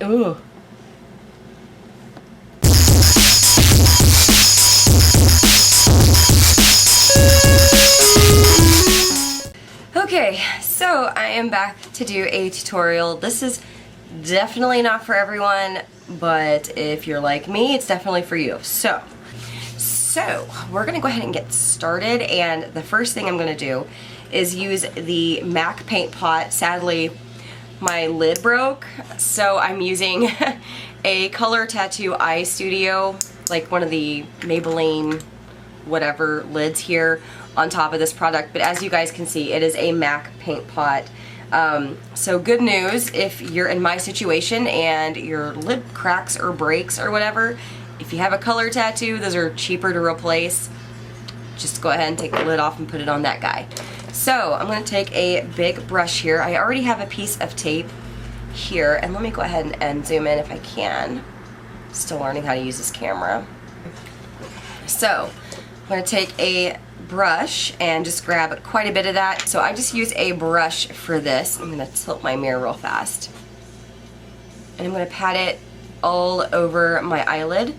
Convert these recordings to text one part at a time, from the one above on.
Ooh. Okay, so I am back to do a tutorial. This is definitely not for everyone, but if you're like me, it's definitely for you. So we're gonna go ahead and get started, and the first thing I'm gonna do is use the MAC paint pot. Sadly, my lid broke, so I'm using a Color Tattoo Eye Studio, like one of the Maybelline whatever lids here on top of this product, but as you guys can see, it is a MAC paint pot. So good news if you're in my situation and your lid cracks or breaks or whatever, if you have a color tattoo, those are cheaper to replace. Just go ahead and take the lid off and put it on that guy. So I'm going to take a big brush here. I already have a piece of tape here, and let me go ahead and zoom in if I can. Still learning how to use this camera. So I'm going to take a brush and just grab quite a bit of that. So I just use a brush for this. I'm going to tilt my mirror real fast. And I'm going to pat it all over my eyelid.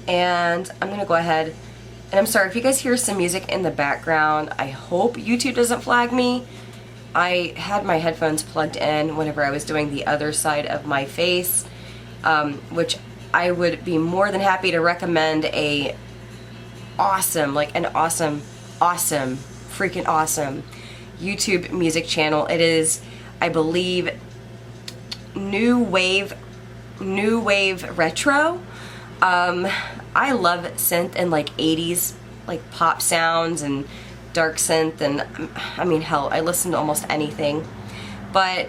And I'm going to go ahead, and I'm sorry if you guys hear some music in the background. I hope YouTube doesn't flag me. I had my headphones plugged in whenever I was doing the other side of my face, which I would be more than happy to recommend an awesome freaking awesome YouTube music channel. It is, I believe, New Wave Retro. I love synth and like 80s like pop sounds and dark synth, and I mean, hell, I listen to almost anything. But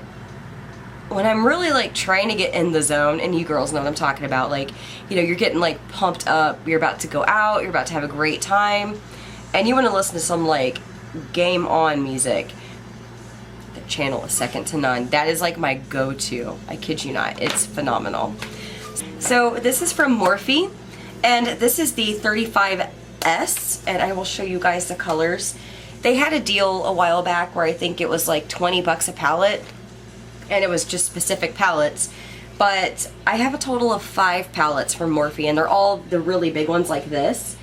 when I'm really like trying to get in the zone, and you girls know what I'm talking about, like, you know, you're getting like pumped up, you're about to go out, you're about to have a great time, and you want to listen to some like game on music, the channel is second to none. That is like my go-to. I kid you not, it's phenomenal. So this is from Morphe, and this is the 35S, and I will show you guys the colors. They had a deal a while back where I think it was like 20 bucks a palette, and it was just specific palettes. But I have a total of 5 palettes from Morphe, and they're all the really big ones like this.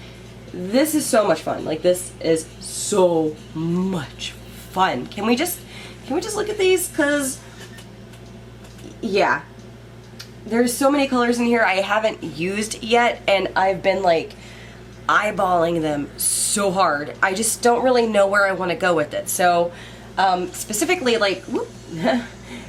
This is so much fun. Like, this is so much fun. Can we just look at these? Cause yeah, there's so many colors in here I haven't used yet, and I've been like eyeballing them so hard. I just don't really know where I want to go with it. So specifically, like, whoop,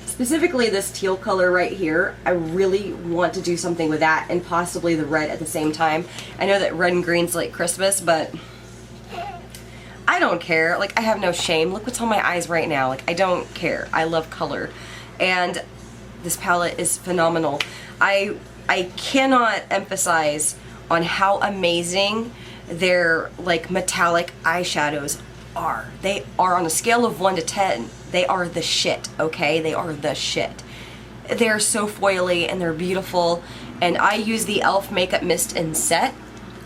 specifically this teal color right here, I really want to do something with that, and possibly the red at the same time. I know that red and green's like Christmas, but I don't care. Like, I have no shame. Look what's on my eyes right now. Like, I don't care. I love color, and this palette is phenomenal. I cannot emphasize on how amazing their like metallic eyeshadows are. They are, on a scale of 1 to 10, they are the shit, okay? They are the shit. They're so foily and they're beautiful, and I use the e.l.f. Makeup Mist and Set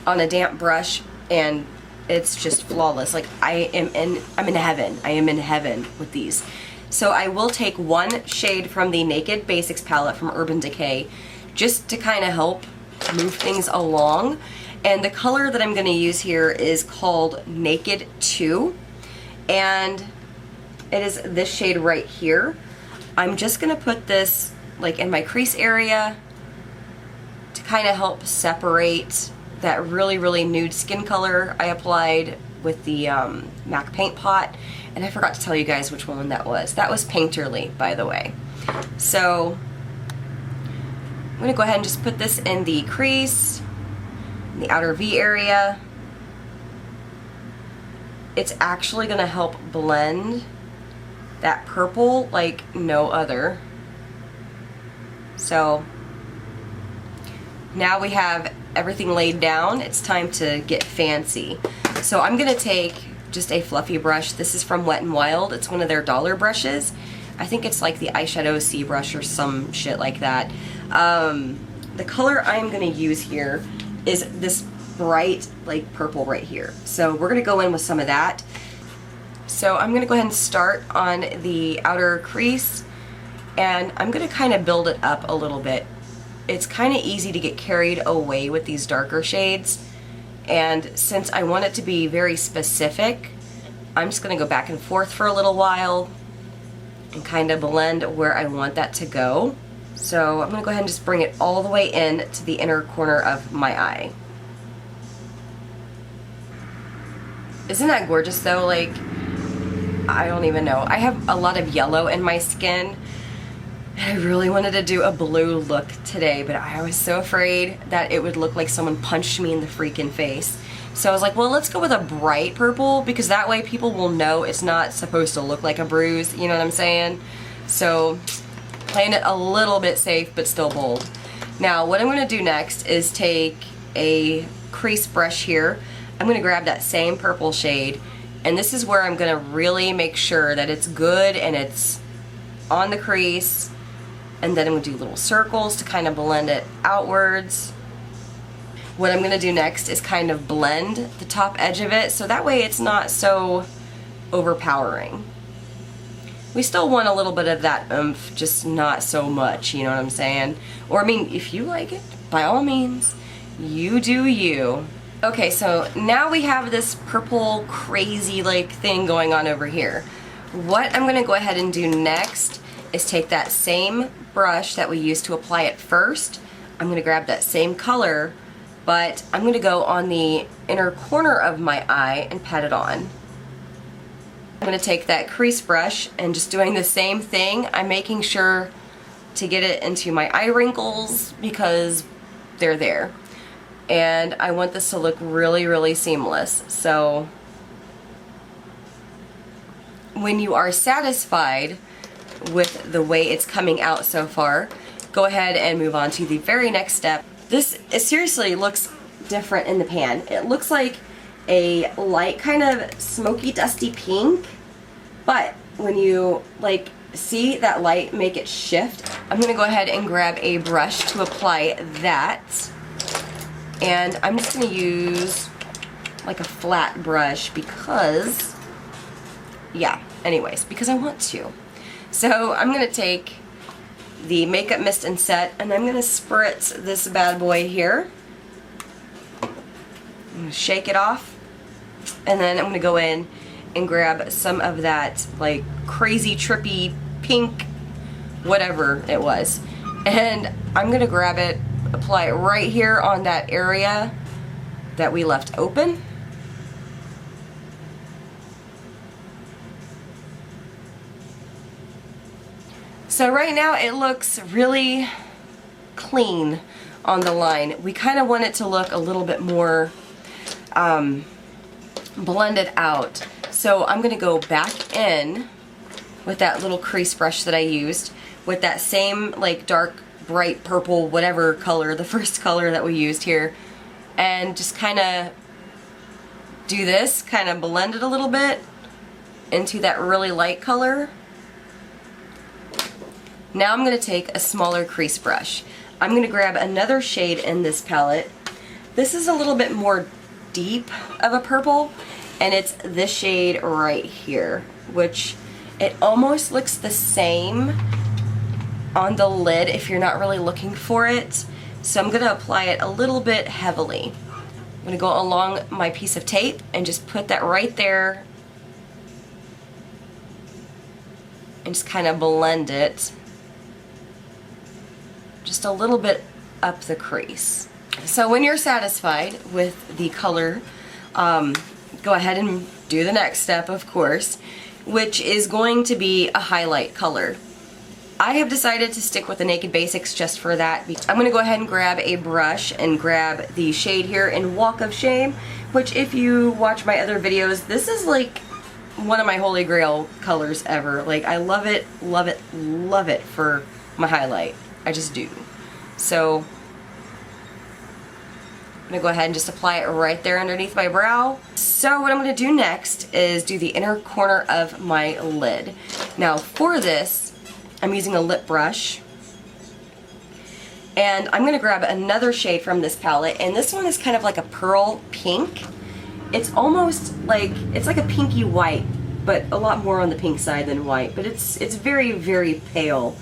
on a damp brush, and it's just flawless. Like, I'm in heaven. I am in heaven with these. So I will take one shade from the Naked Basics palette from Urban Decay just to kind of help move things along. And the color that I'm going to use here is called Naked 2, and it is this shade right here. I'm just going to put this like in my crease area to kind of help separate that really, really nude skin color I applied with the MAC paint pot. And I forgot to tell you guys which one that was. That was Painterly, by the way. So I'm going to go ahead and just put this in the crease, in the outer V area. It's actually going to help blend that purple like no other. So now we have everything laid down. It's time to get fancy. So I'm going to take just a fluffy brush. This is from Wet n Wild. It's one of their dollar brushes. I think it's like the eyeshadow C brush or some shit like that. The color I'm going to use here is this bright like purple right here. So we're going to go in with some of that. So I'm going to go ahead and start on the outer crease, and I'm gonna kind of build it up a little bit. It's kind of easy to get carried away with these darker shades, and since I want it to be very specific, I'm just gonna go back and forth for a little while and kind of blend where I want that to go. So I'm gonna go ahead and just bring it all the way in to the inner corner of my eye. Isn't that gorgeous though? Like, I don't even know. I have a lot of yellow in my skin. I really wanted to do a blue look today, but I was so afraid that it would look like someone punched me in the freaking face. So I was like, well, let's go with a bright purple, because that way people will know it's not supposed to look like a bruise, you know what I'm saying? So, playing it a little bit safe, but still bold. Now, what I'm going to do next is take a crease brush here. I'm going to grab that same purple shade, and this is where I'm going to really make sure that it's good and it's on the crease. And then I'm going to do little circles to kind of blend it outwards. What I'm going to do next is kind of blend the top edge of it, so that way it's not so overpowering. We still want a little bit of that oomph, just not so much, you know what I'm saying? Or I mean, if you like it, by all means, you do you. Okay, so now we have this purple crazy like thing going on over here. What I'm going to go ahead and do next is take that same brush that we used to apply it first. I'm going to grab that same color, but I'm going to go on the inner corner of my eye and pat it on. I'm going to take that crease brush and just doing the same thing. I'm making sure to get it into my eye wrinkles because they're there. And I want this to look really, really seamless. So when you are satisfied with the way it's coming out so far, go ahead and move on to the very next step. This seriously looks different in the pan. It looks like a light kind of smoky dusty pink, but when you like see that light make it shift, I'm gonna go ahead and grab a brush to apply that, and I'm just gonna use like a flat brush because because I want to. So I'm going to take the Makeup Mist and Set, and I'm going to spritz this bad boy here. I'm going to shake it off, and then I'm going to go in and grab some of that like crazy trippy pink whatever it was, and I'm going to grab it, apply it right here on that area that we left open. So right now it looks really clean on the line. We kind of want it to look a little bit more blended out. So I'm going to go back in with that little crease brush that I used with that same like dark, bright purple, whatever color, the first color that we used here, and just kind of do this, kind of blend it a little bit into that really light color. Now I'm going to take a smaller crease brush. I'm going to grab another shade in this palette. This is a little bit more deep of a purple, and it's this shade right here, which it almost looks the same on the lid if you're not really looking for it. So I'm going to apply it a little bit heavily. I'm going to go along my piece of tape and just put that right there and just kind of blend it just a little bit up the crease. So when you're satisfied with the color, go ahead and do the next step, of course, which is going to be a highlight color. I have decided to stick with the Naked Basics just for that. I'm going to go ahead and grab a brush and grab the shade here in Walk of Shame, which if you watch my other videos, this is like one of my holy grail colors ever. Like, I love it, love it, love it for my highlight. I just do. So I'm going to go ahead and just apply it right there underneath my brow. So what I'm going to do next is do the inner corner of my lid. Now for this, I'm using a lip brush, and I'm going to grab another shade from this palette, and this one is kind of like a pearl pink. It's almost like, it's like a pinky white, but a lot more on the pink side than white, but it's very, very pale.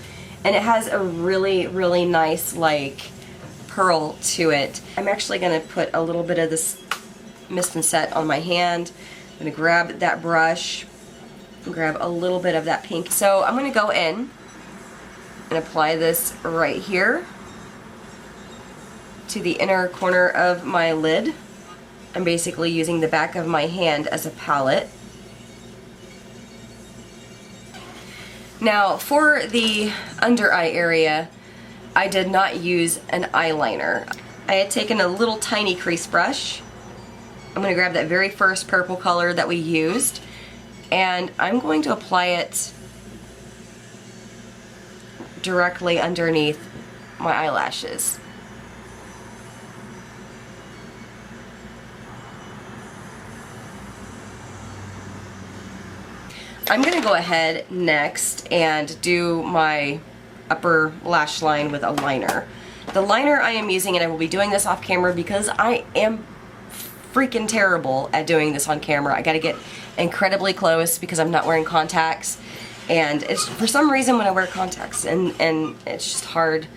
and it has a really, really nice like pearl to it. I'm actually going to put a little bit of this Mist and Set on my hand. I'm going to grab that brush and grab a little bit of that pink. So I'm going to go in and apply this right here to the inner corner of my lid. I'm basically using the back of my hand as a palette. Now for the under eye area, I did not use an eyeliner. I had taken a little tiny crease brush. I'm going to grab that very first purple color that we used, and I'm going to apply it directly underneath my eyelashes. I'm going to go ahead next and do my upper lash line with a liner. The liner I am using, and I will be doing this off camera because I am freaking terrible at doing this on camera. I gotta get incredibly close because I'm not wearing contacts, and it's for some reason when I wear contacts and it's just hard.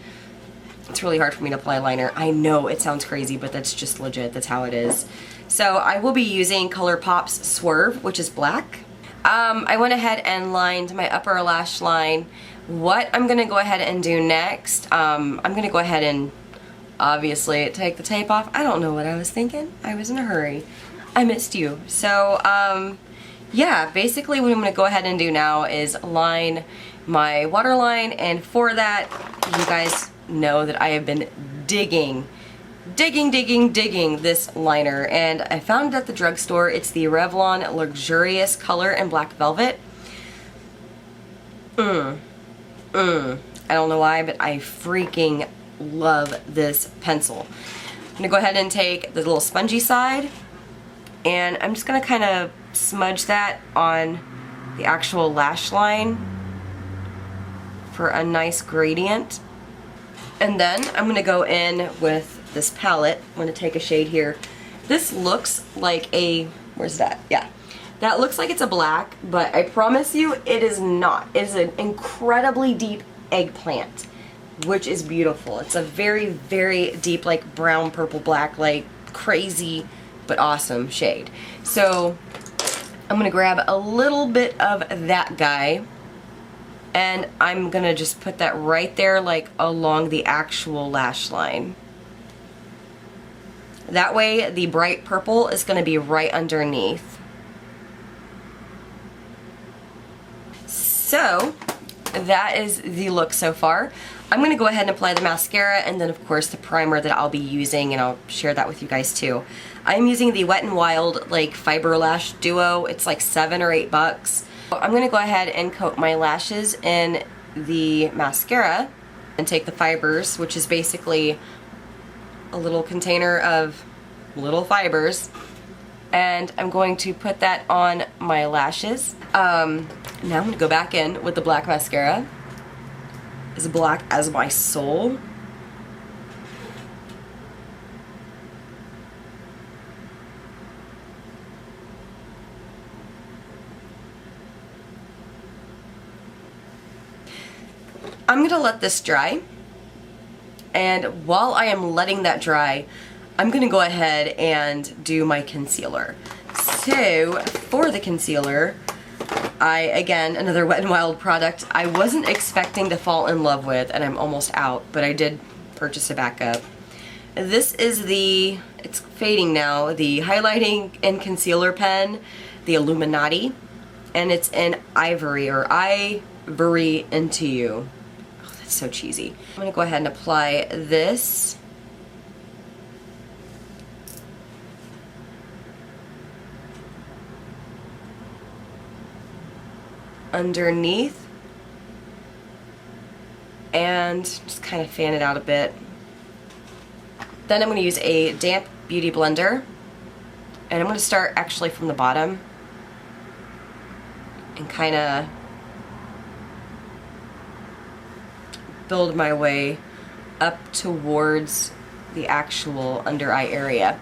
It's really hard for me to apply liner. I know it sounds crazy, but that's just legit. That's how it is. So I will be using Colourpop's Swerve, which is black. I went ahead and lined my upper lash line. What I'm gonna go ahead and do next, I'm gonna go ahead and obviously take the tape off. I don't know what I was thinking. I was in a hurry. I missed you. So yeah, basically what I'm gonna go ahead and do now is line my waterline, and for that, you guys know that I have been digging this liner, and I found it at the drugstore. It's the Revlon Luxurious Color in Black Velvet. I don't know why, but I freaking love this pencil. I'm gonna go ahead and take the little spongy side, and I'm just gonna kind of smudge that on the actual lash line for a nice gradient. And then I'm gonna go in with this palette. I'm gonna take a shade here. This looks like a, where's that? Yeah. That looks like it's a black, but I promise you it is not. It is an incredibly deep eggplant, which is beautiful. It's a very, very deep, like brown, purple, black, like crazy, but awesome shade. So I'm gonna grab a little bit of that guy, and I'm gonna just put that right there, like along the actual lash line. That way the bright purple is gonna be right underneath. So that is the look so far. I'm going to go ahead and apply the mascara, and then of course the primer that I'll be using, and I'll share that with you guys too. I'm using the Wet n Wild like Fiber Lash Duo. It's like $7 or $8. I'm going to go ahead and coat my lashes in the mascara and take the fibers, which is basically a little container of little fibers, and I'm going to put that on my lashes. Now I'm going to go back in with the black mascara. As black as my soul. I'm going to let this dry, and while I am letting that dry, I'm going to go ahead and do my concealer. So for the concealer, again, another Wet n Wild product I wasn't expecting to fall in love with, and I'm almost out, but I did purchase a backup. This is the, it's fading now, the highlighting and concealer pen, the Illuminaughty, and it's in I-Vory, or I-Vory Into You. Oh, that's so cheesy. I'm going to go ahead and apply this underneath and just kind of fan it out a bit. Then I'm going to use a damp beauty blender, and I'm going to start actually from the bottom and kind of build my way up towards the actual under eye area.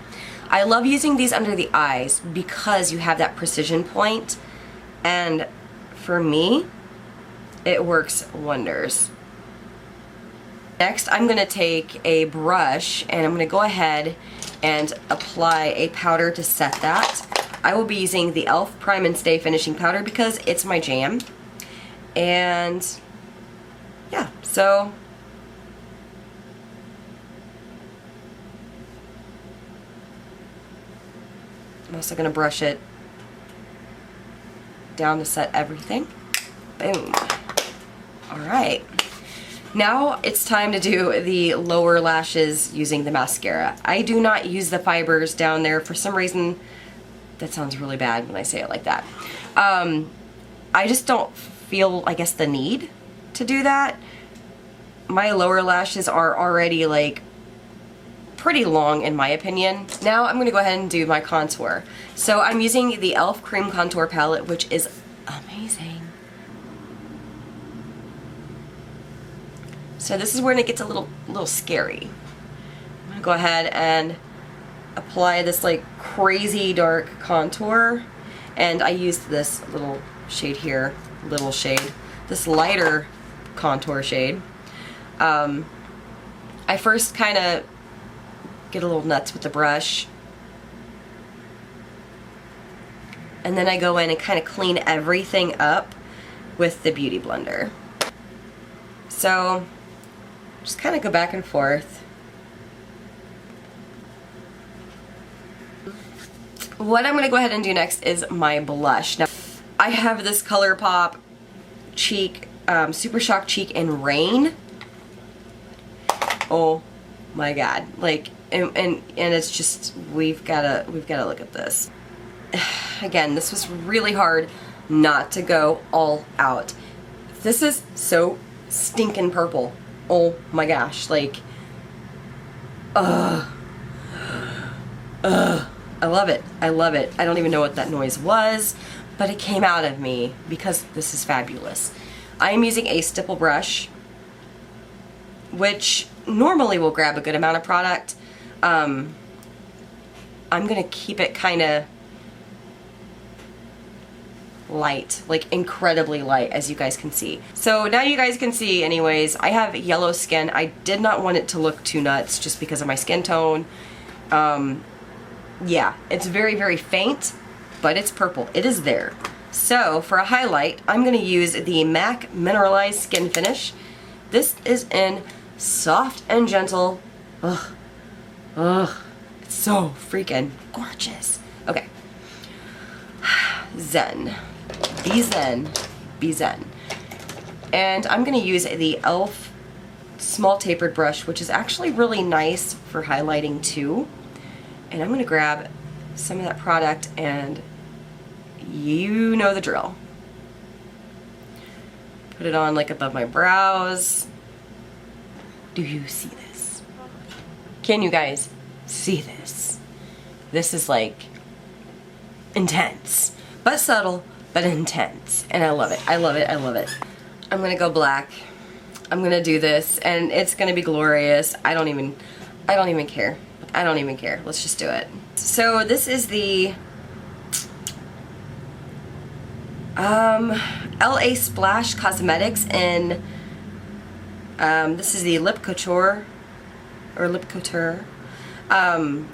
I love using these under the eyes because you have that precision point, and for me, it works wonders. Next, I'm going to take a brush and I'm going to go ahead and apply a powder to set that. I will be using the e.l.f. Prime and Stay Finishing Powder because it's my jam. And yeah, so I'm also going to brush it down to set everything. Boom. Alright. Now it's time to do the lower lashes using the mascara. I do not use the fibers down there. For some reason, that sounds really bad when I say it like that. I just don't feel, I guess, the need to do that. My lower lashes are already like pretty long in my opinion. Now I'm going to go ahead and do my contour. So I'm using the e.l.f. Cream Contour Palette, which is amazing. So this is when it gets a little scary. I'm going to go ahead and apply this like crazy dark contour, and I used this little shade here, this lighter contour shade. I first kind of get a little nuts with the brush, and then I go in and kind of clean everything up with the Beauty Blender. So just kind of go back and forth. What I'm going to go ahead and do next is my blush. Now, I have this Colourpop cheek, Super Shock Cheek in Rain. Oh my god! Like, and it's just we've gotta look at this. Again, this was really hard not to go all out. This is so stinking purple. Oh my gosh, like, I love it. I love it. I don't even know what that noise was, but it came out of me because this is fabulous. I am using a stipple brush, which normally will grab a good amount of product. I'm gonna keep it kind of light, like incredibly light, as you guys can see. So now you guys can see anyways, I have yellow skin. I did not want it to look too nuts just because of my skin tone. Yeah, it's very, very faint, but it's purple. It is there. So for a highlight, I'm going to use the MAC Mineralize Skinfinish. This is in Soft and Gentle. Ugh. Ugh. It's so freaking gorgeous. Okay. Zen. Be zen. Be zen. And I'm going to use the e.l.f. small tapered brush, which is actually really nice for highlighting too. And I'm going to grab some of that product, and you know the drill. Put it on like above my brows. Do you see this? Can you guys see this? This is like intense, but subtle, but intense. And I love it. I love it. I love it. I'm going to go black. I'm going to do this, and it's going to be glorious. I don't even care. I don't even care. Let's just do it. So this is the LA Splash Cosmetics in this is the Lip Couture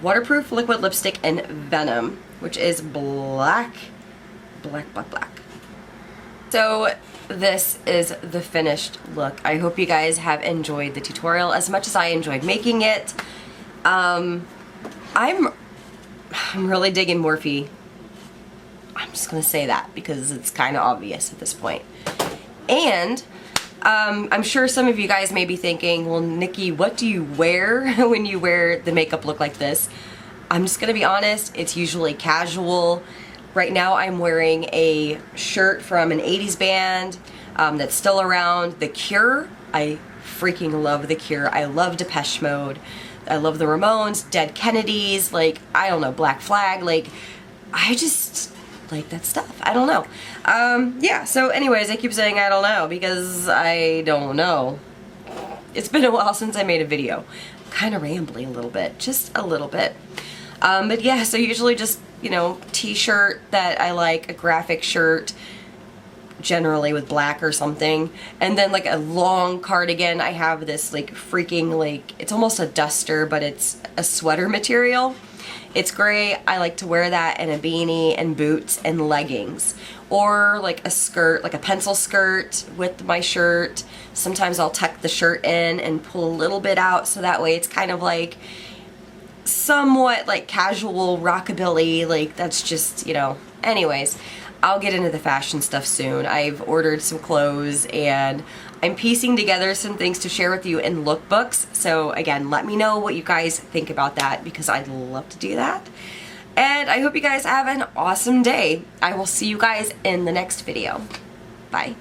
waterproof liquid lipstick in Venom, which is black. So this is the finished look. I hope you guys have enjoyed the tutorial as much as I enjoyed making it. I'm really digging Morphe. I'm just gonna say that because it's kind of obvious at this point. And I'm sure some of you guys may be thinking, well, Nikki, what do you wear when you wear the makeup look like this? I'm just gonna be honest, it's usually casual. Right now I'm wearing a shirt from an 80s band that's still around, The Cure. I freaking love The Cure. I love Depeche Mode. I love the Ramones, Dead Kennedys, like, I don't know, Black Flag, like, I just like that stuff. I don't know. Yeah, so anyways, I keep saying I don't know because I don't know. It's been a while since I made a video. I'm kind of rambling a little bit, just a little bit. But yeah, so usually just, you know, t-shirt that I like, a graphic shirt, generally with black or something. And then like a long cardigan, I have this like freaking like, it's almost a duster, but it's a sweater material. It's great. I like to wear that in a beanie and boots and leggings. Or like a skirt, like a pencil skirt with my shirt. Sometimes I'll tuck the shirt in and pull a little bit out so that way it's kind of like somewhat like casual rockabilly, like that's just, you know. Anyways, I'll get into the fashion stuff soon. I've ordered some clothes and I'm piecing together some things to share with you in lookbooks. So again, let me know what you guys think about that because I'd love to do that. And I hope you guys have an awesome day. I will see you guys in the next video. Bye.